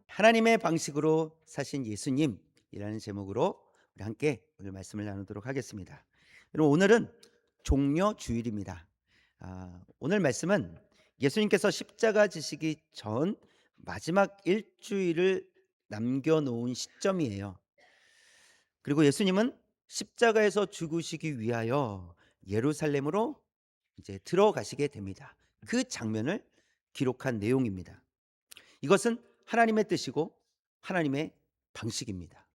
하나님의 방식으로 사신 예수님이라는 제목으로 우리 함께 오늘 말씀을 나누도록 하겠습니다. 여러분, 오늘은 종려 주일입니다. 오늘 말씀은 예수님께서 십자가 지시기 전 마지막 일주일을 남겨놓은 시점이에요. 그리고 예수님은 십자가에서 죽으시기 위하여 예루살렘으로 이제 들어가시게 됩니다. 그 장면을 기록한 내용입니다. 이것은 하나님의 뜻이고 하나님의 방식입니다.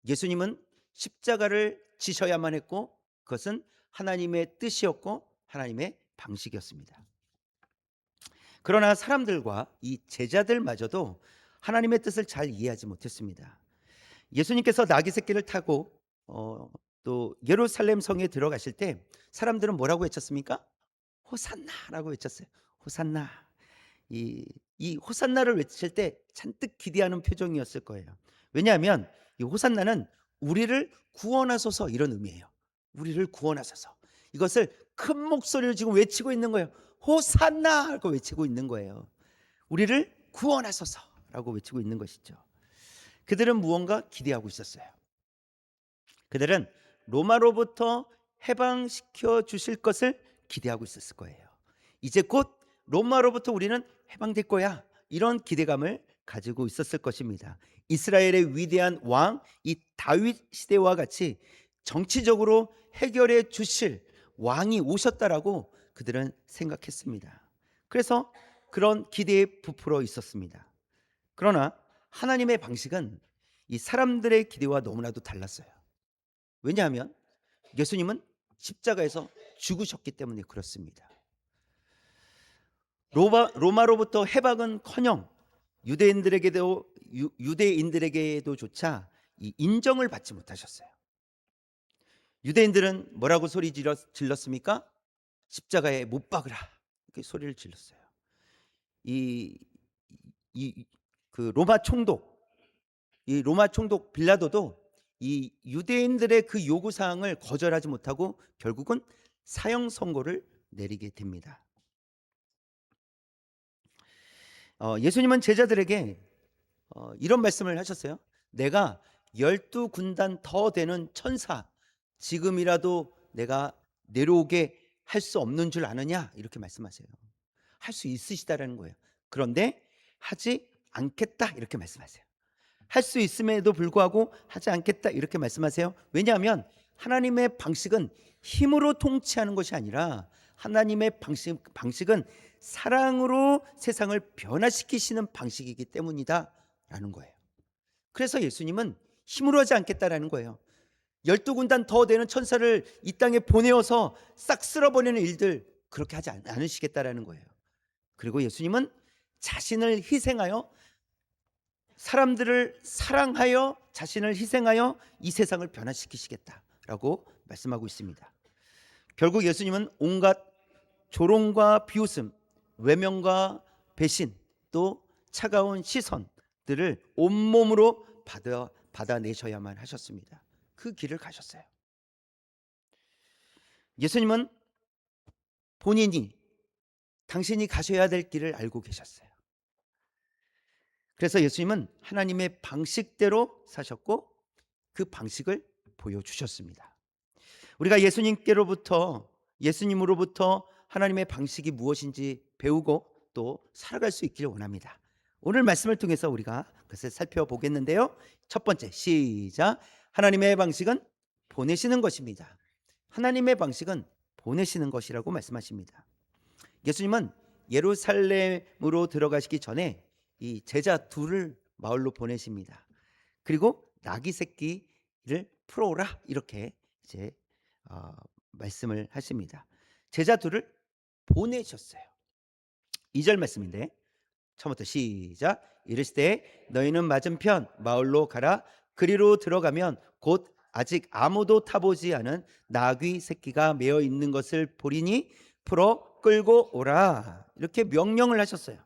예수님은 십자가를 지셔야만 했고 그것은 하나님의 뜻이었고 하나님의 방식이었습니다. 그러나 사람들과 이 제자들마저도 하나님의 뜻을 잘 이해하지 못했습니다. 예수님께서 나귀 새끼를 타고 또 예루살렘 성에 들어가실 때 사람들은 뭐라고 외쳤습니까? 호산나라고 외쳤어요. 호산나. 이 호산나를 외칠 때 잔뜩 기대하는 표정이었을 거예요. 왜냐하면 이 호산나는 우리를 구원하소서 이런 의미예요. 우리를 구원하소서. 이것을 큰 목소리로 지금 외치고 있는 거예요. 호산나 하고 외치고 있는 거예요. 우리를 구원하소서라고 외치고 있는 것이죠. 그들은 무언가 기대하고 있었어요. 그들은 로마로부터 해방시켜 주실 것을 기대하고 있었을 거예요. 이제 곧 로마로부터 우리는 해방될 거야. 이런 기대감을 가지고 있었을 것입니다. 이스라엘의 위대한 왕, 이 다윗 시대와 같이 정치적으로 해결해 주실 왕이 오셨다라고 그들은 생각했습니다. 그래서 그런 기대에 부풀어 있었습니다. 그러나 하나님의 방식은 이 사람들의 기대와 너무나도 달랐어요. 왜냐하면 예수님은 십자가에서 죽으셨기 때문에 그렇습니다. 로마로부터 해방은커녕 유대인들에게도조차 이 인정을 받지 못하셨어요. 유대인들은 뭐라고 소리 질렀습니까? 십자가에 못 박으라 이렇게 소리를 질렀어요. 이 로마 총독 빌라도도 이 유대인들의 그 요구 사항을 거절하지 못하고 결국은 사형 선고를 내리게 됩니다. 예수님은 제자들에게 이런 말씀을 하셨어요. 내가 12군단 더 되는 천사 지금이라도 내가 내려오게 할 수 없는 줄 아느냐 이렇게 말씀하세요. 할 수 있으시다라는 거예요. 그런데 하지 않겠다 이렇게 말씀하세요. 할 수 있음에도 불구하고 하지 않겠다 이렇게 말씀하세요. 왜냐하면 하나님의 방식은 힘으로 통치하는 것이 아니라 하나님의 방식은 사랑으로 세상을 변화시키시는 방식이기 때문이다라는 거예요. 그래서 예수님은 힘으로 하지 않겠다라는 거예요. 12군단 더 되는 천사를 이 땅에 보내어서 싹 쓸어버리는 일들 그렇게 하지 않으시겠다라는 거예요. 그리고 예수님은 자신을 희생하여 사람들을 사랑하여 자신을 희생하여 이 세상을 변화시키시겠다라고 말씀하고 있습니다. 결국 예수님은 온갖 조롱과 비웃음, 외면과 배신, 또 차가운 시선들을 온몸으로 받아내셔야만 하셨습니다. 그 길을 가셨어요. 예수님은 본인이 당신이 가셔야 될 길을 알고 계셨어요. 그래서 예수님은 하나님의 방식대로 사셨고 그 방식을 보여주셨습니다. 우리가 예수님으로부터 하나님의 방식이 무엇인지 배우고 또 살아갈 수 있기를 원합니다. 오늘 말씀을 통해서 우리가 그것을 살펴보겠는데요. 첫 번째 시작. 하나님의 방식은 보내시는 것입니다. 하나님의 방식은 보내시는 것이라고 말씀하십니다. 예수님은 예루살렘으로 들어가시기 전에 이 제자 둘을 마을로 보내십니다. 그리고 나귀 새끼를 풀어오라 이렇게 이제 말씀을 하십니다. 제자 둘을 보내셨어요. 2절 말씀인데 처음부터 시작. 이르시되 너희는 맞은편 마을로 가라. 그리로 들어가면 곧 아직 아무도 타보지 않은 나귀 새끼가 매어 있는 것을 보리니 풀어 끌고 오라. 이렇게 명령을 하셨어요.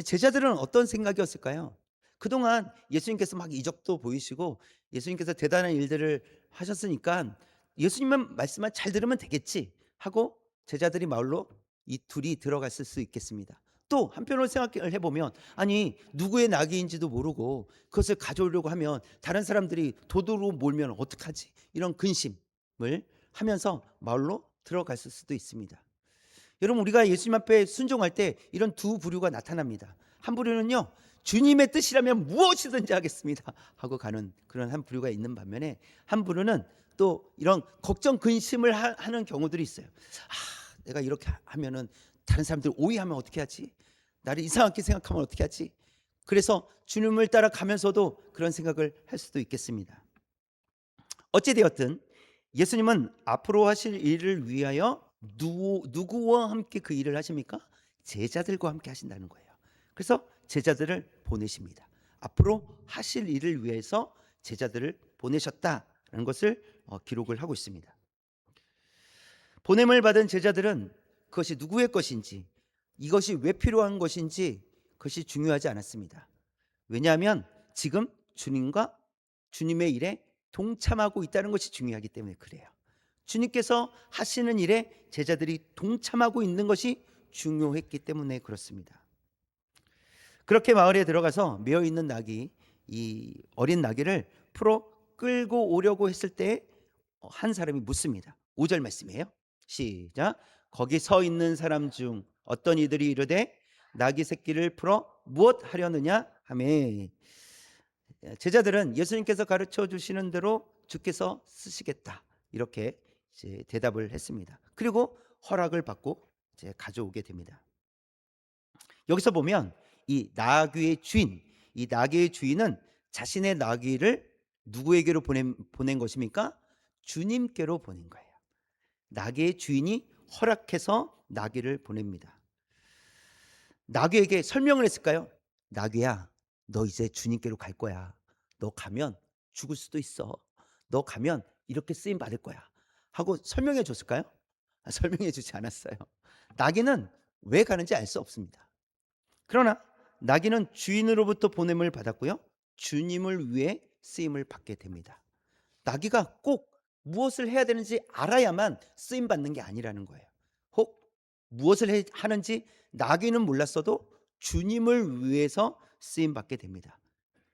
제자들은 어떤 생각이었을까요? 그동안 예수님께서 막 이적도 보이시고 예수님께서 대단한 일들을 하셨으니까 예수님만 말씀만 잘 들으면 되겠지 하고 제자들이 마을로 이 둘이 들어갔을 수 있겠습니다. 또 한편으로 생각을 해보면 아니 누구의 낙이인지도 모르고 그것을 가져오려고 하면 다른 사람들이 도둑으로 몰면 어떡하지? 이런 근심을 하면서 마을로 들어갔을 수도 있습니다. 여러분 우리가 예수님 앞에 순종할 때 이런 두 부류가 나타납니다. 한 부류는요. 주님의 뜻이라면 무엇이든지 하겠습니다 하고 가는 그런 한 부류가 있는 반면에 한 부류는 또 이런 걱정 근심을 하는 경우들이 있어요. 내가 이렇게 하면은 다른 사람들 오해하면 어떻게 하지? 나를 이상하게 생각하면 어떻게 하지? 그래서 주님을 따라가면서도 그런 생각을 할 수도 있겠습니다. 어찌되었든 예수님은 앞으로 하실 일을 위하여 누구와 함께 그 일을 하십니까? 제자들과 함께 하신다는 거예요. 그래서 제자들을 보내십니다. 앞으로 하실 일을 위해서 제자들을 보내셨다는 것을 기록을 하고 있습니다. 보냄을 받은 제자들은 그것이 누구의 것인지, 이것이 왜 필요한 것인지 그것이 중요하지 않았습니다. 왜냐하면 지금 주님과 주님의 일에 동참하고 있다는 것이 중요하기 때문에 그래요. 주님께서 하시는 일에 제자들이 동참하고 있는 것이 중요했기 때문에 그렇습니다. 그렇게 마을에 들어가서 메어 있는 나귀, 이 어린 나귀를 풀어 끌고 오려고 했을 때 한 사람이 묻습니다. 5절 말씀이에요. 시작. 거기 서 있는 사람 중 어떤 이들이 이르되 나귀 새끼를 풀어 무엇 하려느냐 하매, 제자들은 예수님께서 가르쳐 주시는 대로 주께서 쓰시겠다 이렇게 이제 대답을 했습니다. 그리고 허락을 받고 이제 가져오게 됩니다. 여기서 보면 이 나귀의 주인, 이 나귀의 주인은 자신의 나귀를 누구에게로 보낸 것입니까? 주님께로 보낸 거예요. 나귀의 주인이 허락해서 나귀를 보냅니다. 나귀에게 설명을 했을까요? 나귀야, 너 이제 주님께로 갈 거야. 너 가면 죽을 수도 있어. 너 가면 이렇게 쓰임 받을 거야 하고 설명해 줬을까요? 설명해 주지 않았어요. 나귀는 왜 가는지 알 수 없습니다. 그러나 나귀는 주인으로부터 보냄을 받았고요, 주님을 위해 쓰임을 받게 됩니다. 나귀가 꼭 무엇을 해야 되는지 알아야만 쓰임 받는 게 아니라는 거예요. 혹 무엇을 하는지 나귀는 몰랐어도 주님을 위해서 쓰임 받게 됩니다.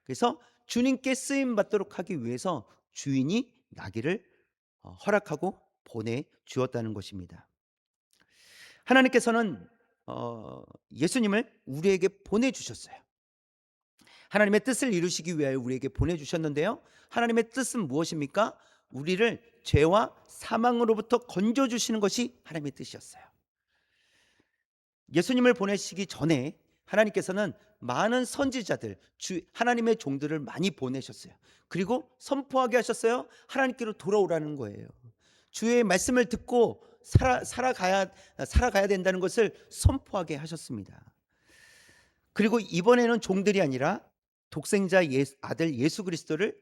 그래서 주님께 쓰임 받도록 하기 위해서 주인이 나귀를 허락하고 보내 주었다는 것입니다. 하나님께서는 예수님을 우리에게 보내주셨어요. 하나님의 뜻을 이루시기 위하여 우리에게 보내주셨는데요, 하나님의 뜻은 무엇입니까? 우리를 죄와 사망으로부터 건져주시는 것이 하나님의 뜻이었어요. 예수님을 보내시기 전에 하나님께서는 많은 선지자들, 하나님의 종들을 많이 보내셨어요. 그리고 선포하게 하셨어요. 하나님께로 돌아오라는 거예요. 주의 말씀을 듣고 살아가야 된다는 것을 선포하게 하셨습니다. 그리고 이번에는 종들이 아니라 독생자 아들 예수 그리스도를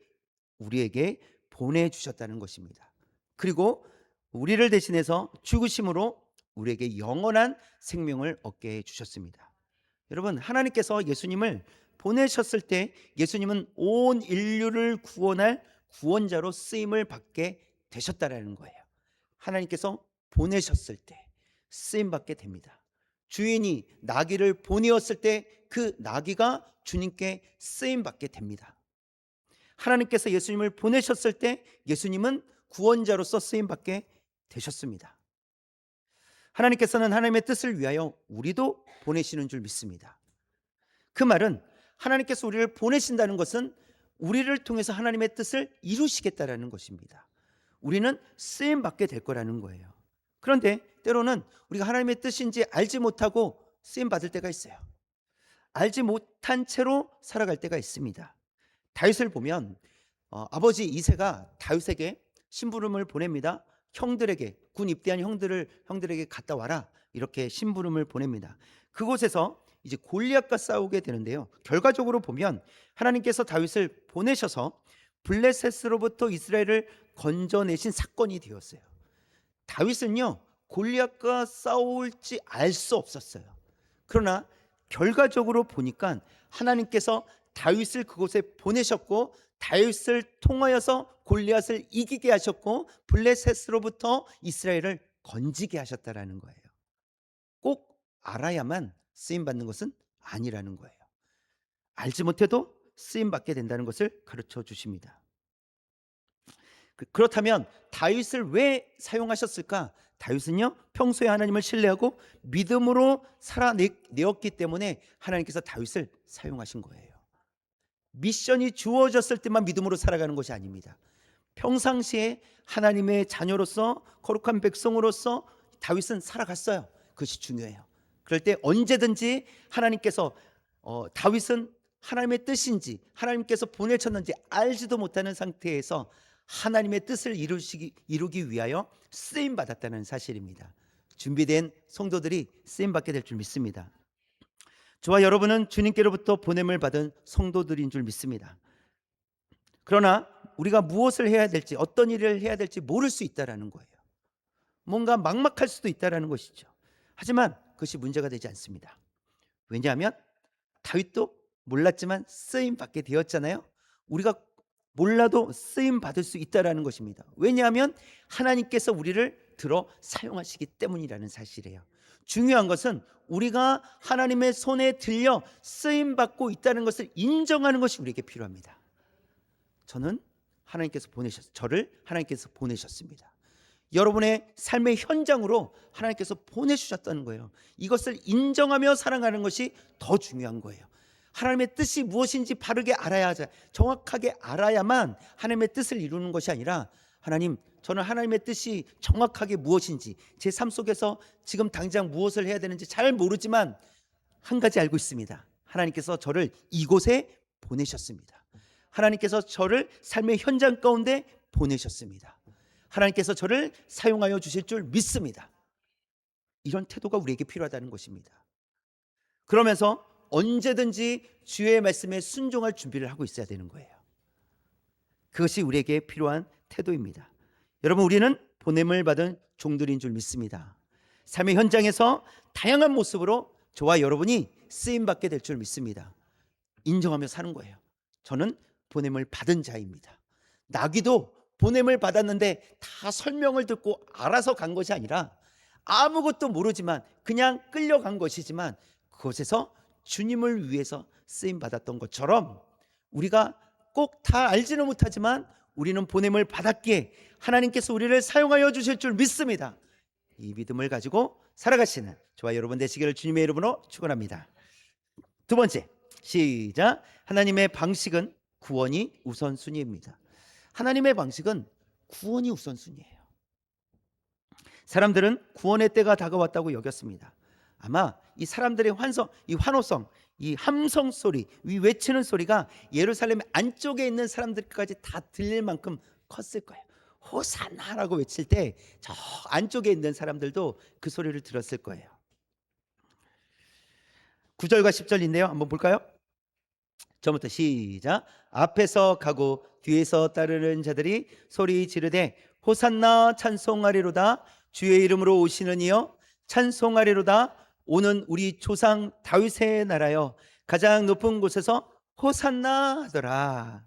우리에게 보내주셨다는 것입니다. 그리고 우리를 대신해서 죽으심으로 우리에게 영원한 생명을 얻게 해주셨습니다. 여러분, 하나님께서 예수님을 보내셨을 때 예수님은 온 인류를 구원할 구원자로 쓰임을 받게 되셨다라는 거예요. 하나님께서 보내셨을 때 쓰임 받게 됩니다. 주인이 나귀를 보내었을 때 그 나귀가 주님께 쓰임 받게 됩니다. 하나님께서 예수님을 보내셨을 때 예수님은 구원자로서 쓰임 받게 되셨습니다. 하나님께서는 하나님의 뜻을 위하여 우리도 보내시는 줄 믿습니다. 그 말은 하나님께서 우리를 보내신다는 것은 우리를 통해서 하나님의 뜻을 이루시겠다라는 것입니다. 우리는 쓰임 받게 될 거라는 거예요. 그런데 때로는 우리가 하나님의 뜻인지 알지 못하고 쓰임 받을 때가 있어요. 알지 못한 채로 살아갈 때가 있습니다. 다윗을 보면 아버지 이새가 다윗에게 심부름을 보냅니다. 형들에게, 군 입대한 형들에게 갔다 와라 이렇게 심부름을 보냅니다. 그곳에서 이제 골리앗과 싸우게 되는데요, 결과적으로 보면 하나님께서 다윗을 보내셔서 블레셋으로부터 이스라엘을 건져내신 사건이 되었어요. 다윗은요 골리앗과 싸울지 알 수 없었어요. 그러나 결과적으로 보니까 하나님께서 다윗을 그곳에 보내셨고 다윗을 통하여서 골리앗을 이기게 하셨고 블레셋으로부터 이스라엘을 건지게 하셨다라는 거예요. 꼭 알아야만 쓰임 받는 것은 아니라는 거예요. 알지 못해도 쓰임 받게 된다는 것을 가르쳐 주십니다. 그렇다면 다윗을 왜 사용하셨을까? 다윗은요, 평소에 하나님을 신뢰하고 믿음으로 살아내었기 때문에 하나님께서 다윗을 사용하신 거예요. 미션이 주어졌을 때만 믿음으로 살아가는 것이 아닙니다. 평상시에 하나님의 자녀로서 거룩한 백성으로서 다윗은 살아갔어요. 그것이 중요해요. 그럴 때 언제든지 하나님께서 다윗은 하나님의 뜻인지 하나님께서 보내셨는지 알지도 못하는 상태에서 하나님의 뜻을 이루기 위하여 쓰임 받았다는 사실입니다. 준비된 성도들이 쓰임 받게 될 줄 믿습니다. 저와 여러분은 주님께로부터 보냄을 받은 성도들인 줄 믿습니다. 그러나 우리가 무엇을 해야 될지, 어떤 일을 해야 될지 모를 수 있다라는 거예요. 뭔가 막막할 수도 있다라는 것이죠. 하지만 그것이 문제가 되지 않습니다. 왜냐하면 다윗도 몰랐지만 쓰임 받게 되었잖아요. 우리가 몰라도 쓰임 받을 수 있다라는 것입니다. 왜냐하면 하나님께서 우리를 들어 사용하시기 때문이라는 사실이에요. 중요한 것은 우리가 하나님의 손에 들려 쓰임 받고 있다는 것을 인정하는 것이 우리에게 필요합니다. 저를 하나님께서 보내셨습니다. 여러분의 삶의 현장으로 하나님께서 보내주셨다는 거예요. 이것을 인정하며 살아가는 것이 더 중요한 거예요. 하나님의 뜻이 무엇인지 바르게 정확하게 알아야만 하나님의 뜻을 이루는 것이 아니라, 하나님, 저는 하나님의 뜻이 정확하게 무엇인지, 제 삶 속에서 지금 당장 무엇을 해야 되는지 잘 모르지만 한 가지 알고 있습니다. 하나님께서 저를 이곳에 보내셨습니다. 하나님께서 저를 삶의 현장 가운데 보내셨습니다. 하나님께서 저를 사용하여 주실 줄 믿습니다. 이런 태도가 우리에게 필요하다는 것입니다. 그러면서 언제든지 주의 말씀에 순종할 준비를 하고 있어야 되는 거예요. 그것이 우리에게 필요한 태도입니다. 여러분, 우리는 보냄을 받은 종들인 줄 믿습니다. 삶의 현장에서 다양한 모습으로 저와 여러분이 쓰임받게 될 줄 믿습니다. 인정하며 사는 거예요. 저는 보냄을 받은 자입니다. 나귀도 보냄을 받았는데 다 설명을 듣고 알아서 간 것이 아니라 아무것도 모르지만 그냥 끌려간 것이지만 그곳에서 주님을 위해서 쓰임 받았던 것처럼 우리가 꼭 다 알지는 못하지만 우리는 보냄을 받았기에 하나님께서 우리를 사용하여 주실 줄 믿습니다. 이 믿음을 가지고 살아가시는 저와 여러분 되시기를 주님의 이름으로 축원합니다. 두 번째, 시작. 하나님의 방식은 구원이 우선순위입니다. 하나님의 방식은 구원이 우선순위예요. 사람들은 구원의 때가 다가왔다고 여겼습니다. 아마 이 사람들의 환호성, 이 함성 소리, 이 외치는 소리가 예루살렘 안쪽에 있는 사람들까지 다 들릴 만큼 컸을 거예요. 호산나라고 외칠 때 저 안쪽에 있는 사람들도 그 소리를 들었을 거예요. 9절과 10절인데요. 한번 볼까요? 처음부터 시작. 앞에서 가고 뒤에서 따르는 자들이 소리 지르되 호산나 찬송하리로다. 주의 이름으로 오시는 이여 찬송하리로다. 오는 우리 조상 다윗의 나라여 가장 높은 곳에서 호산나 하더라.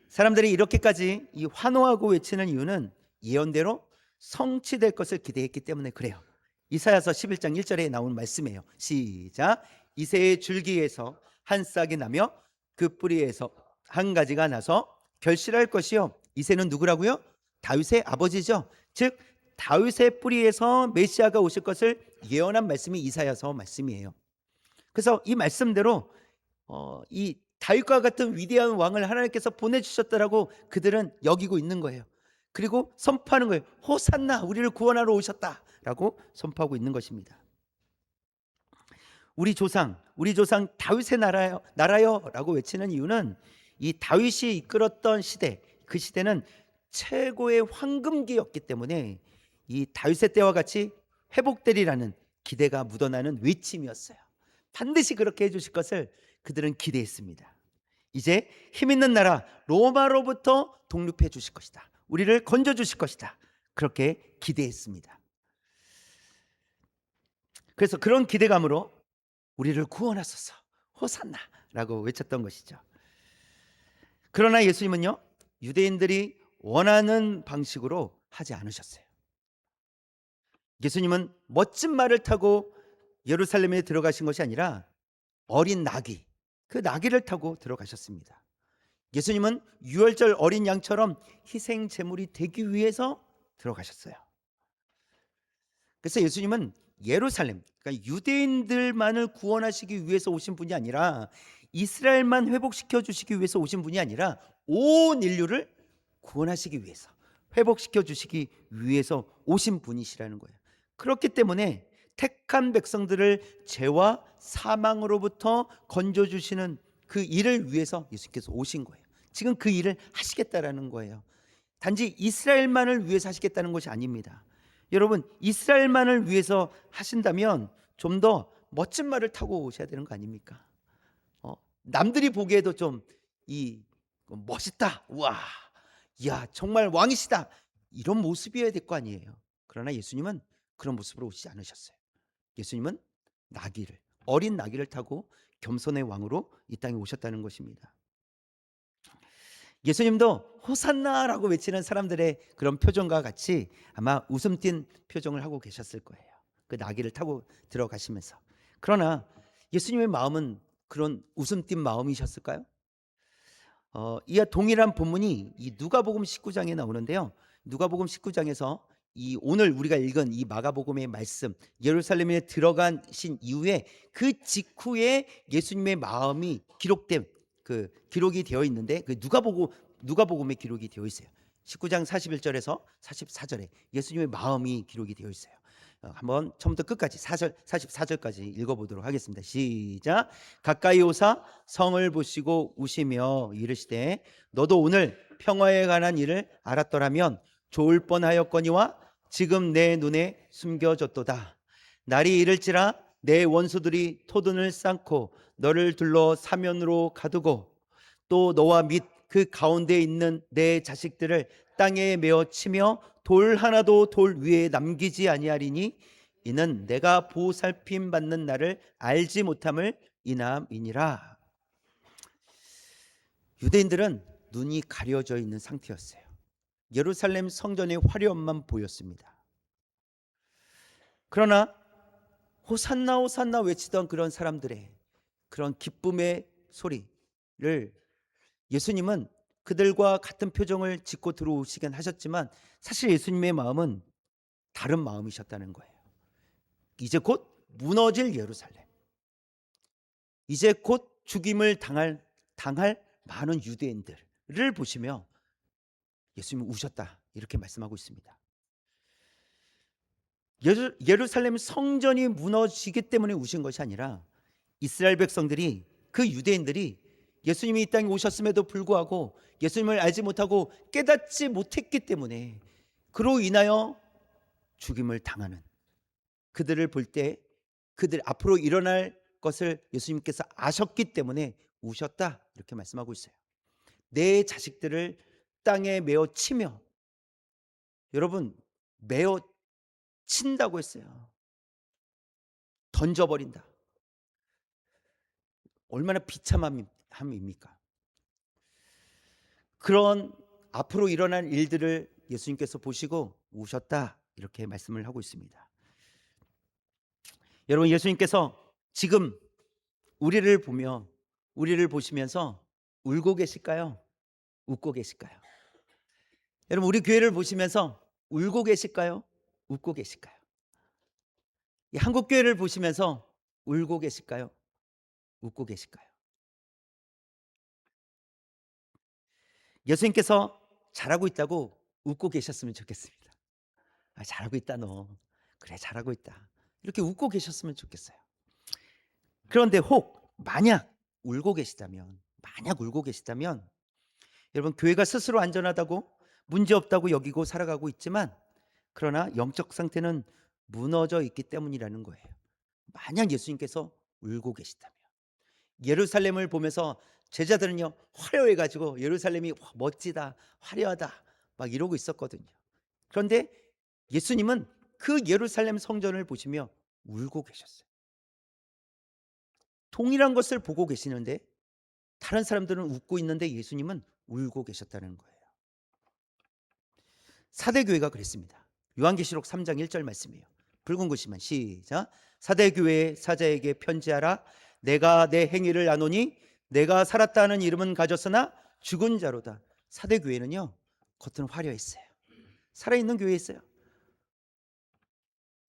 사람들이 이렇게까지 이 환호하고 외치는 이유는 예언대로 성취될 것을 기대했기 때문에 그래요. 이사야서 11장 1절에 나온 말씀이에요. 시작. 이새의 줄기에서 한 싹이 나며 그 뿌리에서 한 가지가 나서 결실할 것이요. 이새는 누구라고요? 다윗의 아버지죠. 즉 다윗의 뿌리에서 메시아가 오실 것을 예언한 말씀이 이사야서 말씀이에요. 그래서 이 말씀대로 이 다윗과 같은 위대한 왕을 하나님께서 보내주셨다라고 그들은 여기고 있는 거예요. 그리고 선포하는 거예요. 호산나, 우리를 구원하러 오셨다라고 선포하고 있는 것입니다. 우리 조상 다윗의 나라요라고 외치는 이유는 이 다윗이 이끌었던 시대, 그 시대는 최고의 황금기였기 때문에 이 다윗의 때와 같이 회복되리라는 기대가 묻어나는 외침이었어요. 반드시 그렇게 해주실 것을 그들은 기대했습니다. 이제 힘있는 나라 로마로부터 독립해 주실 것이다. 우리를 건져 주실 것이다. 그렇게 기대했습니다. 그래서 그런 기대감으로 우리를 구원하소서 호산나라고 외쳤던 것이죠. 그러나 예수님은요, 유대인들이 원하는 방식으로 하지 않으셨어요. 예수님은 멋진 말을 타고 예루살렘에 들어가신 것이 아니라 어린 나귀, 그 나귀를 타고 들어가셨습니다. 예수님은 유월절 어린 양처럼 희생 제물이 되기 위해서 들어가셨어요. 그래서 예수님은 예루살렘, 그러니까 유대인들만을 구원하시기 위해서 오신 분이 아니라, 이스라엘만 회복시켜 주시기 위해서 오신 분이 아니라 온 인류를 구원하시기 위해서, 회복시켜 주시기 위해서 오신 분이시라는 거예요. 그렇기 때문에 택한 백성들을 죄와 사망으로부터 건져 주시는 그 일을 위해서 예수님께서 오신 거예요. 지금 그 일을 하시겠다라는 거예요. 단지 이스라엘만을 위해서 하시겠다는 것이 아닙니다. 여러분, 이스라엘만을 위해서 하신다면 좀 더 멋진 말을 타고 오셔야 되는 거 아닙니까? 남들이 보기에도 좀 이 멋있다, 우와, 이야 정말 왕이시다, 이런 모습이어야 될 거 아니에요. 그러나 예수님은 그런 모습으로 오시지 않으셨어요. 예수님은 나귀를, 어린 나귀를 타고 겸손의 왕으로 이 땅에 오셨다는 것입니다. 예수님도 호산나라고 외치는 사람들의 그런 표정과 같이 아마 웃음 띤 표정을 하고 계셨을 거예요. 그 나귀를 타고 들어가시면서. 그러나 예수님의 마음은 그런 웃음 띤 마음이셨을까요? 이와 동일한 본문이 이 누가복음 19장에 나오는데요. 누가복음 19장에서 이 오늘 우리가 읽은 이 마가복음의 말씀, 예루살렘에 들어가신 이후에 그 직후에 예수님의 마음이 기록된, 그 기록이 되어 있는데, 그 누가복음에 기록이 되어 있어요. 19장 41절에서 44절에 예수님의 마음이 기록이 되어 있어요. 한번 처음부터 끝까지 44절까지 읽어보도록 하겠습니다. 시작. 가까이 오사 성을 보시고 우시며 이르시되 너도 오늘 평화에 관한 일을 알았더라면 좋을 뻔하였거니와 지금 내 눈에 숨겨졌도다. 날이 이를지라 내 원수들이 토둔을 쌓고 너를 둘러 사면으로 가두고 또 너와 및 그 가운데 있는 내 자식들을 땅에 메어 치며 돌 하나도 돌 위에 남기지 아니하리니 이는 내가 보살핌 받는 날을 알지 못함을 인함이니라. 유대인들은 눈이 가려져 있는 상태였어요. 예루살렘 성전의 화려함만 보였습니다. 그러나 호산나 호산나 외치던 그런 사람들의 그런 기쁨의 소리를 예수님은 그들과 같은 표정을 짓고 들어오시긴 하셨지만, 사실 예수님의 마음은 다른 마음이셨다는 거예요. 이제 곧 무너질 예루살렘, 이제 곧 죽임을 당할 많은 유대인들을 보시며 예수님은 우셨다, 이렇게 말씀하고 있습니다. 예루살렘 성전이 무너지기 때문에 우신 것이 아니라 이스라엘 백성들이, 그 유대인들이 예수님이 이 땅에 오셨음에도 불구하고 예수님을 알지 못하고 깨닫지 못했기 때문에 그로 인하여 죽임을 당하는, 그들을 볼 때 그들 앞으로 일어날 것을 예수님께서 아셨기 때문에 우셨다, 이렇게 말씀하고 있어요. 내 자식들을 땅에 메어 치며, 여러분, 메어 친다고 했어요. 던져버린다. 얼마나 비참함입니까? 그런 앞으로 일어날 일들을 예수님께서 보시고 우셨다, 이렇게 말씀을 하고 있습니다. 여러분, 예수님께서 지금 우리를 보시면서 울고 계실까요? 웃고 계실까요? 여러분, 우리 교회를 보시면서 울고 계실까요? 웃고 계실까요? 이 한국 교회를 보시면서 울고 계실까요? 웃고 계실까요? 예수님께서 잘하고 있다고 웃고 계셨으면 좋겠습니다. 아, 잘하고 있다 너. 그래, 잘하고 있다. 이렇게 웃고 계셨으면 좋겠어요. 그런데 혹 만약 울고 계시다면 여러분, 교회가 스스로 안전하다고 문제없다고 여기고 살아가고 있지만, 그러나 영적 상태는 무너져 있기 때문이라는 거예요. 만약 예수님께서 울고 계시다면, 예루살렘을 보면서 제자들은요 화려해가지고 예루살렘이 멋지다, 화려하다 막 이러고 있었거든요. 그런데 예수님은 그 예루살렘 성전을 보시며 울고 계셨어요. 동일한 것을 보고 계시는데 다른 사람들은 웃고 있는데 예수님은 울고 계셨다는 거예요. 사대교회가 그랬습니다. 요한계시록 3장 1절 말씀이에요. 붉은 글씨만 시작. 사대교회 사자에게 편지하라. 내가 내 행위를 아노니 내가 살았다는 이름은 가졌으나 죽은 자로다. 사대교회는요, 겉은 화려했어요. 살아있는 교회였어요.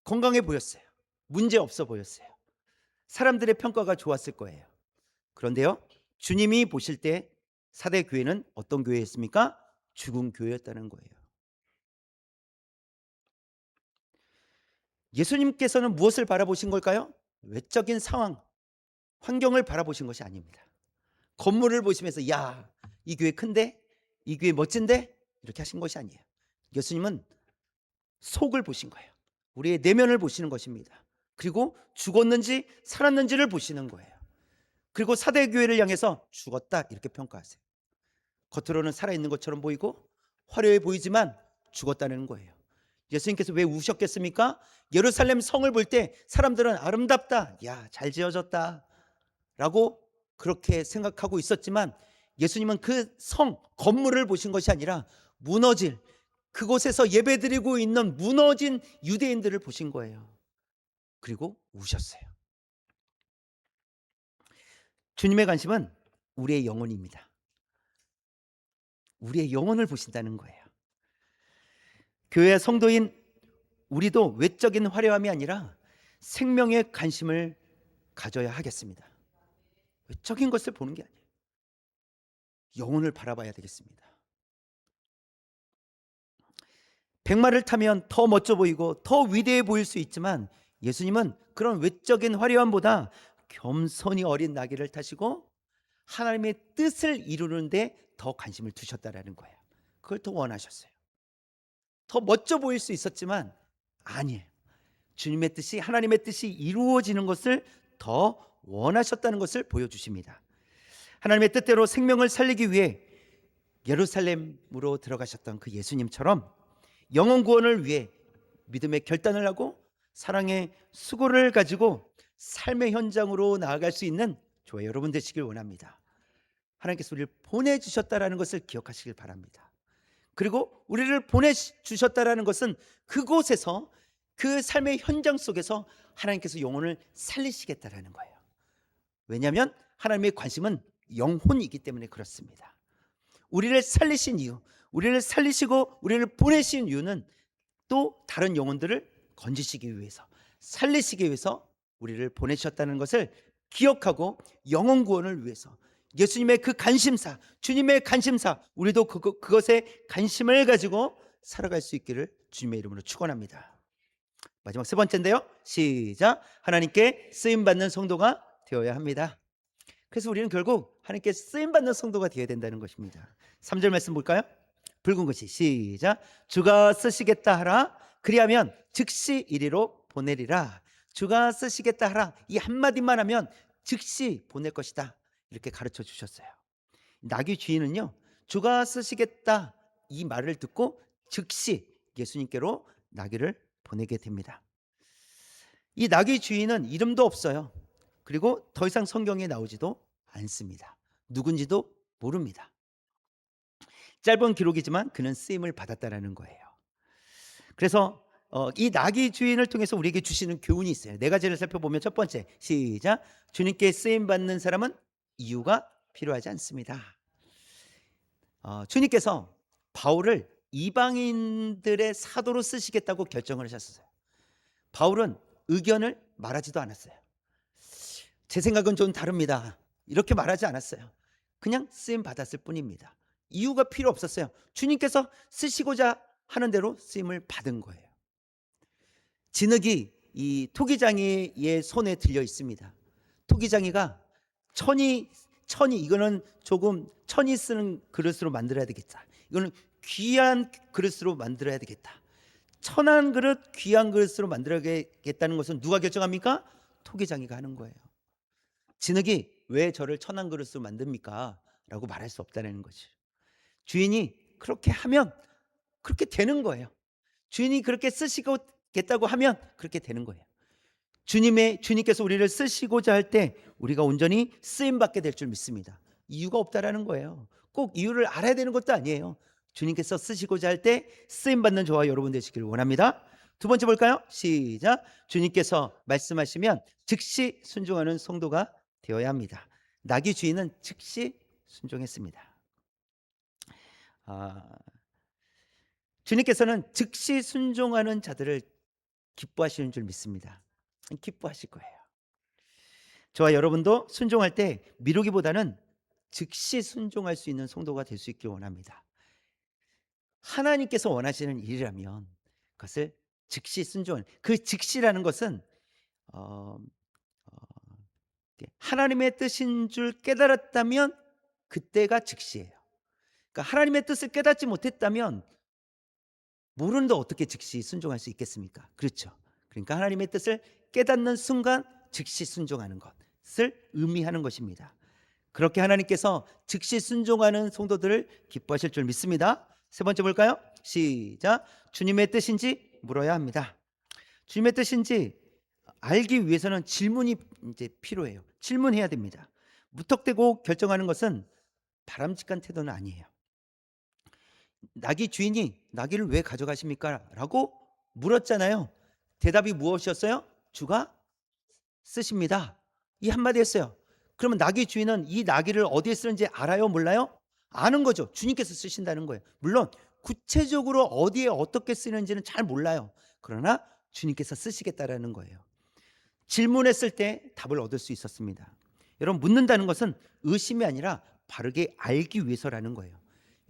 건강해 보였어요. 문제 없어 보였어요. 사람들의 평가가 좋았을 거예요. 그런데요, 주님이 보실 때 사대교회는 어떤 교회였습니까? 죽은 교회였다는 거예요. 예수님께서는 무엇을 바라보신 걸까요? 외적인 상황, 환경을 바라보신 것이 아닙니다. 건물을 보시면서 야, 이 교회 큰데? 이 교회 멋진데? 이렇게 하신 것이 아니에요. 예수님은 속을 보신 거예요. 우리의 내면을 보시는 것입니다. 그리고 죽었는지 살았는지를 보시는 거예요. 그리고 사대교회를 향해서 죽었다 이렇게 평가하세요. 겉으로는 살아있는 것처럼 보이고 화려해 보이지만 죽었다는 거예요. 예수님께서 왜 우셨겠습니까? 예루살렘 성을 볼 때 사람들은 아름답다, 야, 잘 지어졌다 라고 그렇게 생각하고 있었지만 예수님은 그 성, 건물을 보신 것이 아니라 무너질, 그곳에서 예배드리고 있는 무너진 유대인들을 보신 거예요. 그리고 우셨어요. 주님의 관심은 우리의 영혼입니다. 우리의 영혼을 보신다는 거예요. 교회 성도인 우리도 외적인 화려함이 아니라 생명의 관심을 가져야 하겠습니다. 외적인 것을 보는 게 아니에요. 영혼을 바라봐야 되겠습니다. 백마를 타면 더 멋져 보이고 더 위대해 보일 수 있지만 예수님은 그런 외적인 화려함보다 겸손히 어린 나귀를 타시고 하나님의 뜻을 이루는데 더 관심을 두셨다라는 거예요. 그걸 더 원하셨어요. 더 멋져 보일 수 있었지만 아니에요. 주님의 뜻이, 하나님의 뜻이 이루어지는 것을 더 원하셨다는 것을 보여주십니다. 하나님의 뜻대로 생명을 살리기 위해 예루살렘으로 들어가셨던 그 예수님처럼 영혼 구원을 위해 믿음의 결단을 하고 사랑의 수고를 가지고 삶의 현장으로 나아갈 수 있는 저와 여러분 되시길 원합니다. 하나님께서 우리를 보내주셨다는 것을 기억하시길 바랍니다. 그리고 우리를 보내주셨다는 것은 그곳에서 그 삶의 현장 속에서 하나님께서 영혼을 살리시겠다라는 거예요. 왜냐하면 하나님의 관심은 영혼이기 때문에 그렇습니다. 우리를 살리신 이유, 우리를 살리시고 우리를 보내신 이유는 또 다른 영혼들을 건지시기 위해서, 살리시기 위해서 우리를 보내셨다는 것을 기억하고 영혼 구원을 위해서 예수님의 그 관심사, 주님의 관심사, 우리도 그것에 관심을 가지고 살아갈 수 있기를 주님의 이름으로 축원합니다. 마지막 세 번째인데요, 시작. 하나님께 쓰임받는 성도가 되어야 합니다. 그래서 우리는 결국 하나님께 쓰임받는 성도가 되어야 된다는 것입니다. 3절 말씀 볼까요? 붉은 글씨 시작. 주가 쓰시겠다 하라. 그리하면 즉시 이리로 보내리라. 주가 쓰시겠다 하라, 이 한마디만 하면 즉시 보낼 것이다, 이렇게 가르쳐 주셨어요. 나귀 주인은요, 주가 쓰시겠다 이 말을 듣고 즉시 예수님께로 나귀를 보내게 됩니다. 이 나귀 주인은 이름도 없어요. 그리고 더 이상 성경에 나오지도 않습니다. 누군지도 모릅니다. 짧은 기록이지만 그는 쓰임을 받았다라는 거예요. 그래서 이 나귀 주인을 통해서 우리에게 주시는 교훈이 있어요. 네 가지를 살펴보면 첫 번째, 시작. 주님께 쓰임 받는 사람은 이유가 필요하지 않습니다. 주님께서 바울을 이방인들의 사도로 쓰시겠다고 결정을 하셨어요. 바울은 의견을 말하지도 않았어요. 제 생각은 좀 다릅니다, 이렇게 말하지 않았어요. 그냥 쓰임 받았을 뿐입니다. 이유가 필요 없었어요. 주님께서 쓰시고자 하는 대로 쓰임을 받은 거예요. 진흙이 이 토기장이의 손에 들려 있습니다. 토기장이가 천이 이거는 조금 천이 쓰는 그릇으로 만들어야 되겠다, 이거는 귀한 그릇으로 만들어야 되겠다, 천한 그릇, 귀한 그릇으로 만들어야겠다는 것은 누가 결정합니까? 토기장이가 하는 거예요. 진흙이 왜 저를 천한 그릇으로 만듭니까? 라고 말할 수 없다는 거죠. 주인이 그렇게 하면 그렇게 되는 거예요. 주인이 그렇게 쓰시겠다고 하면 그렇게 되는 거예요. 주님께서 우리를 쓰시고자 할 때 우리가 온전히 쓰임받게 될 줄 믿습니다. 이유가 없다라는 거예요. 꼭 이유를 알아야 되는 것도 아니에요. 주님께서 쓰시고자 할 때 쓰임받는 저와 여러분 되시기를 원합니다. 두 번째 볼까요? 시작. 주님께서 말씀하시면 즉시 순종하는 성도가 되어야 합니다. 나귀 주인은 즉시 순종했습니다. 아, 주님께서는 즉시 순종하는 자들을 기뻐하시는 줄 믿습니다. 기뻐하실 거예요. 저와 여러분도 순종할 때 미루기보다는 즉시 순종할 수 있는 성도가 될 수 있길 원합니다. 하나님께서 원하시는 일이라면 그것을 즉시 순종하는, 그 즉시라는 것은 어, 하나님의 뜻인 줄 깨달았다면 그때가 즉시예요. 그러니까 하나님의 뜻을 깨닫지 못했다면 모르는데 어떻게 즉시 순종할 수 있겠습니까? 그렇죠. 그러니까 하나님의 뜻을 깨닫는 순간 즉시 순종하는 것을 의미하는 것입니다. 그렇게 하나님께서 즉시 순종하는 성도들을 기뻐하실 줄 믿습니다. 세 번째 볼까요? 시작. 주님의 뜻인지 물어야 합니다. 주님의 뜻인지 알기 위해서는 질문이 이제 필요해요. 질문해야 됩니다. 무턱대고 결정하는 것은 바람직한 태도는 아니에요. 나귀 주인이 나귀를 왜 가져가십니까? 라고 물었잖아요. 대답이 무엇이었어요? 주가 쓰십니다. 이 한마디 했어요. 그러면 나귀 주인은 이 나귀를 어디에 쓰는지 알아요? 몰라요? 아는 거죠. 주님께서 쓰신다는 거예요. 물론 구체적으로 어디에 어떻게 쓰는지는 잘 몰라요. 그러나 주님께서 쓰시겠다라는 거예요. 질문했을 때 답을 얻을 수 있었습니다. 여러분, 묻는다는 것은 의심이 아니라 바르게 알기 위해서라는 거예요.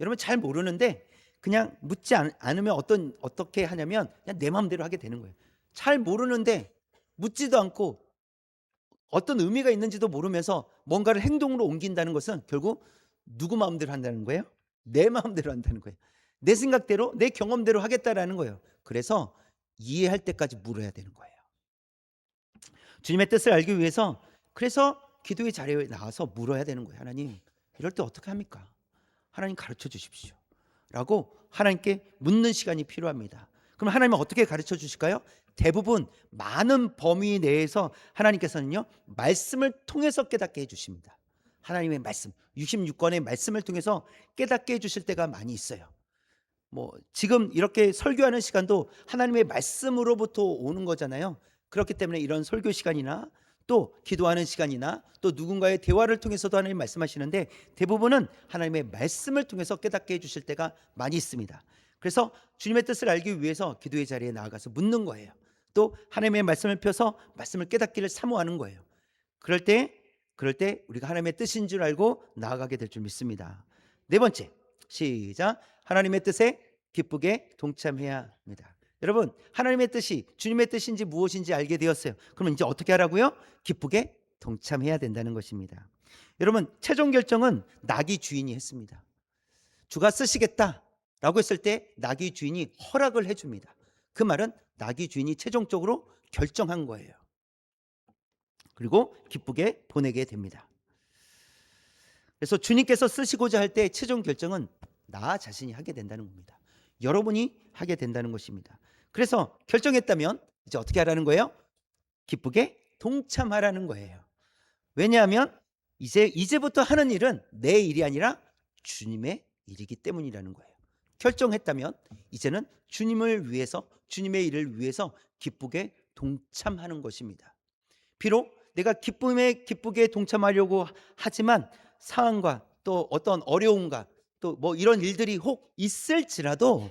여러분, 잘 모르는데 그냥 묻지 않으면 어떻게 하냐면 그냥 내 마음대로 하게 되는 거예요. 잘 모르는데 묻지도 않고 어떤 의미가 있는지도 모르면서 뭔가를 행동으로 옮긴다는 것은 결국 누구 마음대로 한다는 거예요? 내 마음대로 한다는 거예요. 내 생각대로, 내 경험대로 하겠다라는 거예요. 그래서 이해할 때까지 물어야 되는 거예요. 주님의 뜻을 알기 위해서 그래서 기도의 자리에 나와서 물어야 되는 거예요. 하나님, 이럴 때 어떻게 합니까? 하나님 가르쳐 주십시오. 라고 하나님께 묻는 시간이 필요합니다. 그럼 하나님은 어떻게 가르쳐 주실까요? 대부분 많은 범위 내에서 하나님께서는요, 말씀을 통해서 깨닫게 해 주십니다. 하나님의 말씀, 66권의 말씀을 통해서 깨닫게 해 주실 때가 많이 있어요. 뭐 지금 이렇게 설교하는 시간도 하나님의 말씀으로부터 오는 거잖아요. 그렇기 때문에 이런 설교 시간이나 또 기도하는 시간이나 또 누군가의 대화를 통해서도 하나님 말씀하시는데 대부분은 하나님의 말씀을 통해서 깨닫게 해주실 때가 많이 있습니다. 그래서 주님의 뜻을 알기 위해서 기도의 자리에 나아가서 묻는 거예요. 또 하나님의 말씀을 펴서 말씀을 깨닫기를 사모하는 거예요. 그럴 때 우리가 하나님의 뜻인 줄 알고 나아가게 될 줄 믿습니다. 네 번째, 시작. 하나님의 뜻에 기쁘게 동참해야 합니다. 여러분, 하나님의 뜻이 주님의 뜻인지 무엇인지 알게 되었어요. 그러면 이제 어떻게 하라고요? 기쁘게 동참해야 된다는 것입니다. 여러분, 최종 결정은 나귀 주인이 했습니다. 주가 쓰시겠다라고 했을 때 나귀 주인이 허락을 해줍니다. 그 말은 나귀 주인이 최종적으로 결정한 거예요. 그리고 기쁘게 보내게 됩니다. 그래서 주님께서 쓰시고자 할 때 최종 결정은 나 자신이 하게 된다는 겁니다. 여러분이 하게 된다는 것입니다. 그래서 결정했다면 이제 어떻게 하라는 거예요? 기쁘게 동참하라는 거예요. 왜냐하면 이제부터 하는 일은 내 일이 아니라 주님의 일이기 때문이라는 거예요. 결정했다면 이제는 주님을 위해서, 주님의 일을 위해서 기쁘게 동참하는 것입니다. 비록 내가 기쁨에 기쁘게 동참하려고 하지만 상황과 또 어떤 어려움과 또 뭐 이런 일들이 혹 있을지라도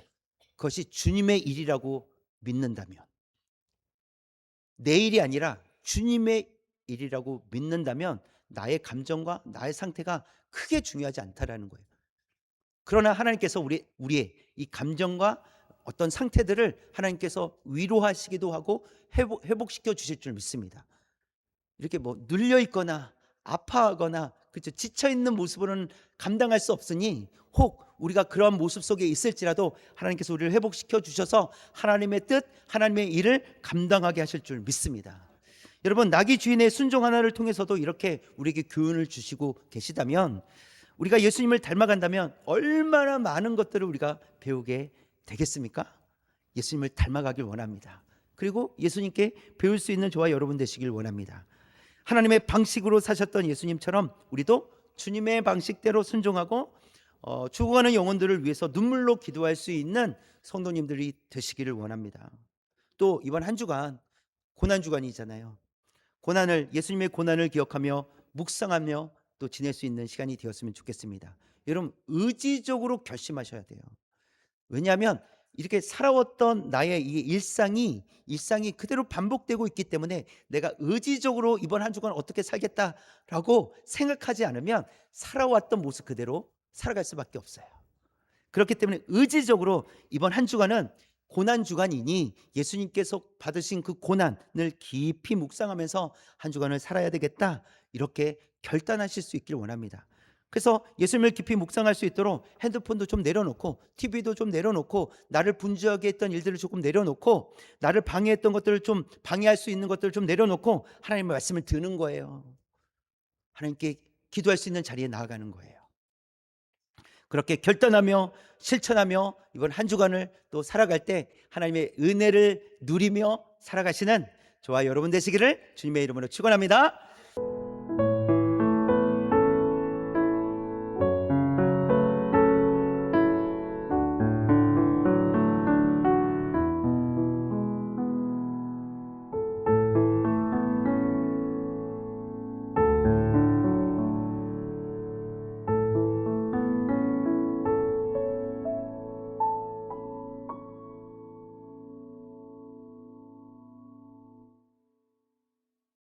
그것이 주님의 일이라고 믿는다면, 내 일이 아니라 주님의 일이라고 믿는다면 나의 감정과 나의 상태가 크게 중요하지 않다라는 거예요. 그러나 하나님께서 우리의 이 감정과 어떤 상태들을 하나님께서 위로하시기도 하고 회복시켜 주실 줄 믿습니다. 이렇게 뭐 눌려 있거나 아파하거나 그렇죠, 지쳐 있는 모습으로는 감당할 수 없으니 혹 우리가 그런 모습 속에 있을지라도 하나님께서 우리를 회복시켜 주셔서 하나님의 뜻, 하나님의 일을 감당하게 하실 줄 믿습니다. 여러분, 나귀 주인의 순종 하나를 통해서도 이렇게 우리에게 교훈을 주시고 계시다면 우리가 예수님을 닮아간다면 얼마나 많은 것들을 우리가 배우게 되겠습니까? 예수님을 닮아가길 원합니다. 그리고 예수님께 배울 수 있는 저와 여러분 되시길 원합니다. 하나님의 방식으로 사셨던 예수님처럼 우리도 주님의 방식대로 순종하고 죽어가는 영혼들을 위해서 눈물로 기도할 수 있는 성도님들이 되시기를 원합니다. 또 이번 한 주간 고난 주간이잖아요. 예수님의 고난을 기억하며 묵상하며 또 지낼 수 있는 시간이 되었으면 좋겠습니다. 여러분 의지적으로 결심하셔야 돼요. 왜냐하면 이렇게 살아왔던 나의 이 일상이 그대로 반복되고 있기 때문에 내가 의지적으로 이번 한 주간 어떻게 살겠다라고 생각하지 않으면 살아왔던 모습 그대로 살아갈 수밖에 없어요. 그렇기 때문에 의지적으로 이번 한 주간은 고난 주간이니 예수님께서 받으신 그 고난을 깊이 묵상하면서 한 주간을 살아야 되겠다, 이렇게 결단하실 수 있기를 원합니다. 그래서 예수님을 깊이 묵상할 수 있도록 핸드폰도 좀 내려놓고 TV도 좀 내려놓고 나를 분주하게 했던 일들을 조금 내려놓고 나를 방해했던 것들을 좀 방해할 수 있는 것들을 좀 내려놓고 하나님의 말씀을 듣는 거예요. 하나님께 기도할 수 있는 자리에 나아가는 거예요. 그렇게 결단하며 실천하며 이번 한 주간을 또 살아갈 때 하나님의 은혜를 누리며 살아가시는 저와 여러분 되시기를 주님의 이름으로 축원합니다.